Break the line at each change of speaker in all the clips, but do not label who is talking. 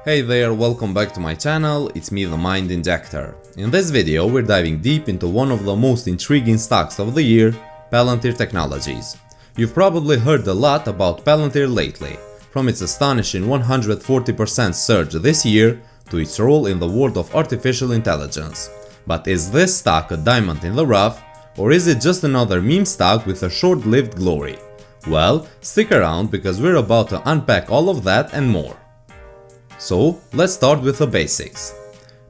Hey there, welcome back to my channel, it's me, the Mind Injector. In this video we're diving deep into one of the most intriguing stocks of the year, Palantir Technologies. You've probably heard a lot about Palantir lately, from its astonishing 140% surge this year to its role in the world of artificial intelligence. But is this stock a diamond in the rough, or is it just another meme stock with a short-lived glory? Well, stick around because we're about to unpack all of that and more. So, let's start with the basics.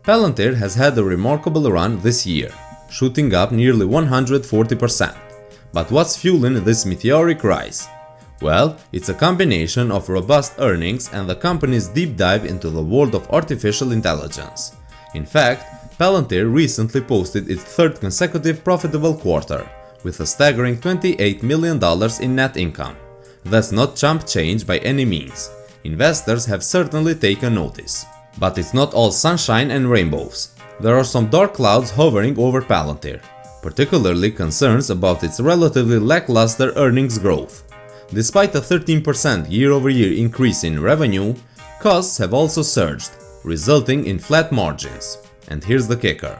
Palantir has had a remarkable run this year, shooting up nearly 140%. But what's fueling this meteoric rise? Well, it's a combination of robust earnings and the company's deep dive into the world of artificial intelligence. In fact, Palantir recently posted its third consecutive profitable quarter, with a staggering $28 million in net income. That's not chump change by any means. Investors have certainly taken notice. But it's not all sunshine and rainbows. There are some dark clouds hovering over Palantir, particularly concerns about its relatively lackluster earnings growth. Despite a 13% year-over-year increase in revenue, costs have also surged, resulting in flat margins. And here's the kicker.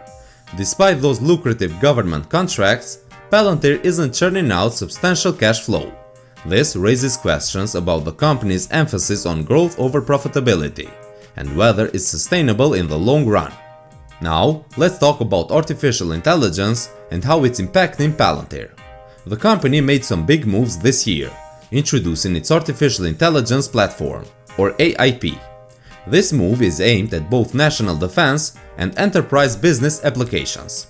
Despite those lucrative government contracts, Palantir isn't churning out substantial cash flow. This raises questions about the company's emphasis on growth over profitability, and whether it's sustainable in the long run. Now, let's talk about artificial intelligence and how it's impacting Palantir. The company made some big moves this year, introducing its artificial intelligence platform, or AIP. This move is aimed at both national defense and enterprise business applications.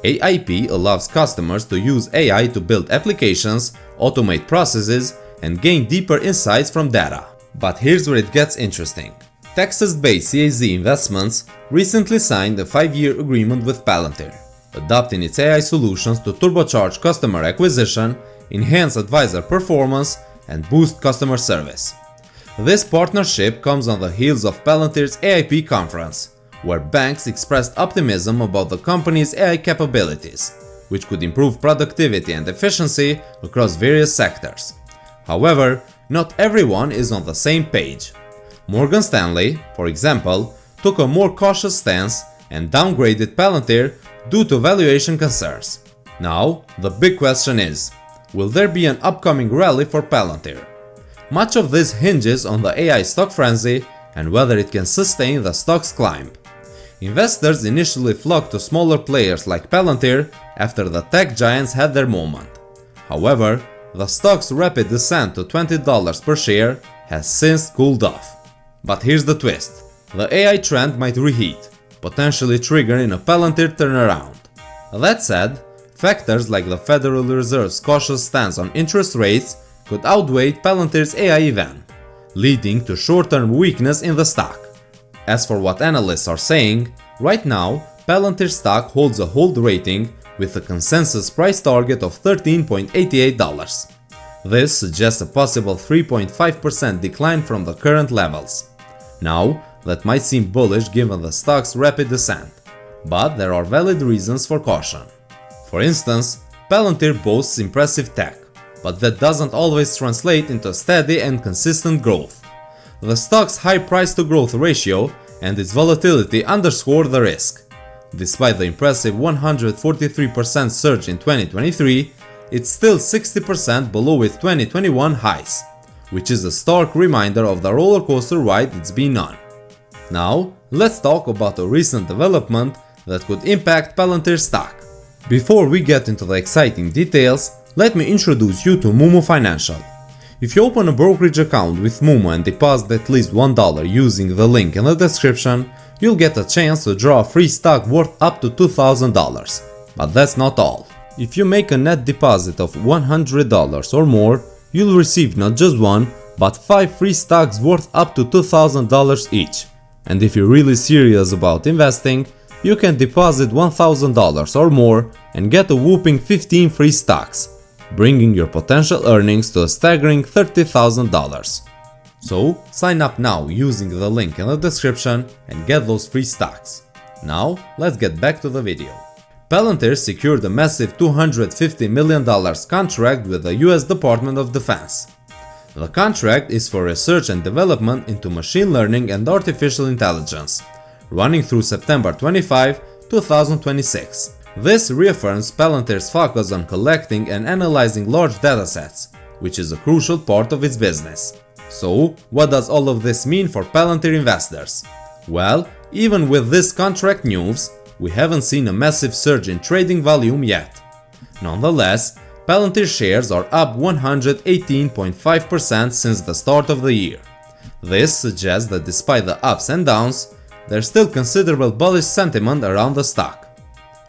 AIP allows customers to use AI to build applications, automate processes, and gain deeper insights from data. But here's where it gets interesting. Texas-based CAZ Investments recently signed a 5-year agreement with Palantir, adopting its AI solutions to turbocharge customer acquisition, enhance advisor performance, and boost customer service. This partnership comes on the heels of Palantir's AIP conference, where banks expressed optimism about the company's AI capabilities, which could improve productivity and efficiency across various sectors. However, not everyone is on the same page. Morgan Stanley, for example, took a more cautious stance and downgraded Palantir due to valuation concerns. Now, the big question is, will there be an upcoming rally for Palantir? Much of this hinges on the AI stock frenzy and whether it can sustain the stock's climb. Investors initially flocked to smaller players like Palantir after the tech giants had their moment. However, the stock's rapid descent to $20 per share has since cooled off. But here's the twist. The AI trend might reheat, potentially triggering a Palantir turnaround. That said, factors like the Federal Reserve's cautious stance on interest rates could outweigh Palantir's AI event, leading to short-term weakness in the stock. As for what analysts are saying, right now, Palantir stock holds a hold rating with a consensus price target of $13.88. This suggests a possible 3.5% decline from the current levels. Now, that might seem bullish given the stock's rapid descent, but there are valid reasons for caution. For instance, Palantir boasts impressive tech, but that doesn't always translate into steady and consistent growth. The stock's high price-to-growth ratio and its volatility underscore the risk. Despite the impressive 143% surge in 2023, it's still 60% below its 2021 highs, which is a stark reminder of the rollercoaster ride it's been on. Now, let's talk about a recent development that could impact Palantir stock. Before we get into the exciting details, let me introduce you to Mumu Financial. If you open a brokerage account with Mumu and deposit at least $1 using the link in the description, you'll get a chance to draw a free stock worth up to $2,000. But that's not all. If you make a net deposit of $100 or more, you'll receive not just one, but 5 free stocks worth up to $2,000 each. And if you're really serious about investing, you can deposit $1,000 or more and get a whopping 15 free stocks, bringing your potential earnings to a staggering $30,000. So, sign up now using the link in the description and get those free stocks. Now, let's get back to the video. Palantir secured a massive $250 million contract with the US Department of Defense. The contract is for research and development into machine learning and artificial intelligence, running through September 25, 2026. This reaffirms Palantir's focus on collecting and analyzing large datasets, which is a crucial part of its business. So, what does all of this mean for Palantir investors? Well, even with this contract news, we haven't seen a massive surge in trading volume yet. Nonetheless, Palantir shares are up 118.5% since the start of the year. This suggests that despite the ups and downs, there's still considerable bullish sentiment around the stock.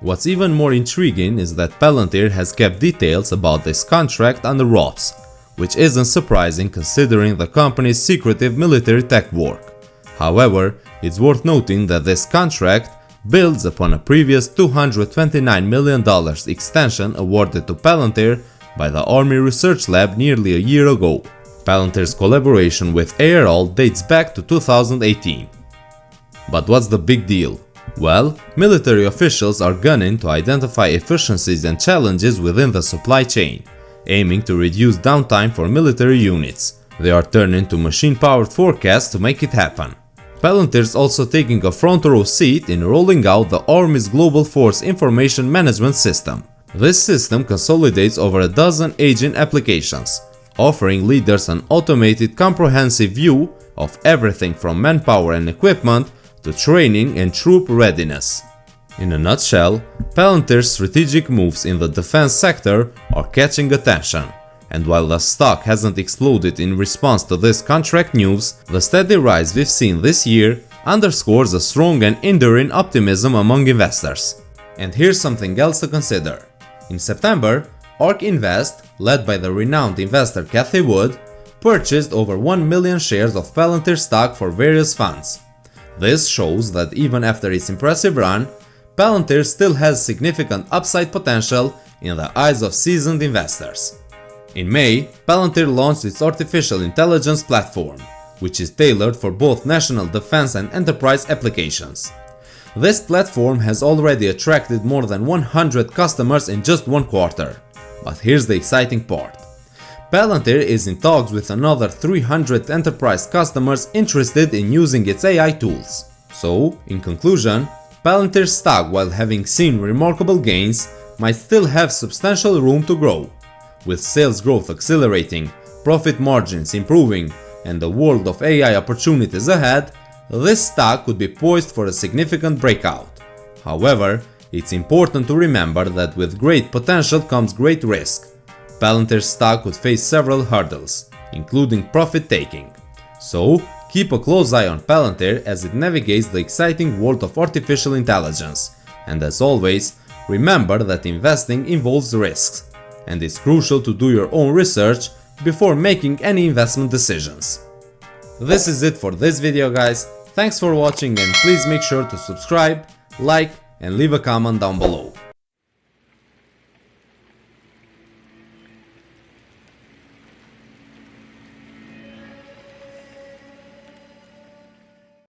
What's even more intriguing is that Palantir has kept details about this contract under wraps, which isn't surprising considering the company's secretive military tech work. However, it's worth noting that this contract builds upon a previous $229 million extension awarded to Palantir by the Army Research Lab nearly a year ago. Palantir's collaboration with ARL dates back to 2018. But what's the big deal? Well, military officials are gunning to identify efficiencies and challenges within the supply chain, aiming to reduce downtime for military units. They are turning to machine-powered forecasts to make it happen. Palantir is also taking a front-row seat in rolling out the Army's Global Force Information Management System. This system consolidates over a dozen agent applications, offering leaders an automated, comprehensive view of everything from manpower and equipment to training and troop readiness. In a nutshell, Palantir's strategic moves in the defense sector are catching attention, and while the stock hasn't exploded in response to this contract news, the steady rise we've seen this year underscores a strong and enduring optimism among investors. And here's something else to consider. In September, ARK Invest, led by the renowned investor Cathie Wood, purchased over 1 million shares of Palantir stock for various funds. This shows that even after its impressive run, Palantir still has significant upside potential in the eyes of seasoned investors. In May, Palantir launched its artificial intelligence platform, which is tailored for both national defense and enterprise applications. This platform has already attracted more than 100 customers in just one quarter. But here's the exciting part. Palantir is in talks with another 300 enterprise customers interested in using its AI tools. So, in conclusion, Palantir's stock, while having seen remarkable gains, might still have substantial room to grow. With sales growth accelerating, profit margins improving, and the world of AI opportunities ahead, this stock could be poised for a significant breakout. However, it's important to remember that with great potential comes great risk. Palantir's stock could face several hurdles, including profit-taking. So, keep a close eye on Palantir as it navigates the exciting world of artificial intelligence. And as always, remember that investing involves risks, and it's crucial to do your own research before making any investment decisions. This is it for this video, guys. Thanks for watching, and please make sure to subscribe, like, and leave a comment down below.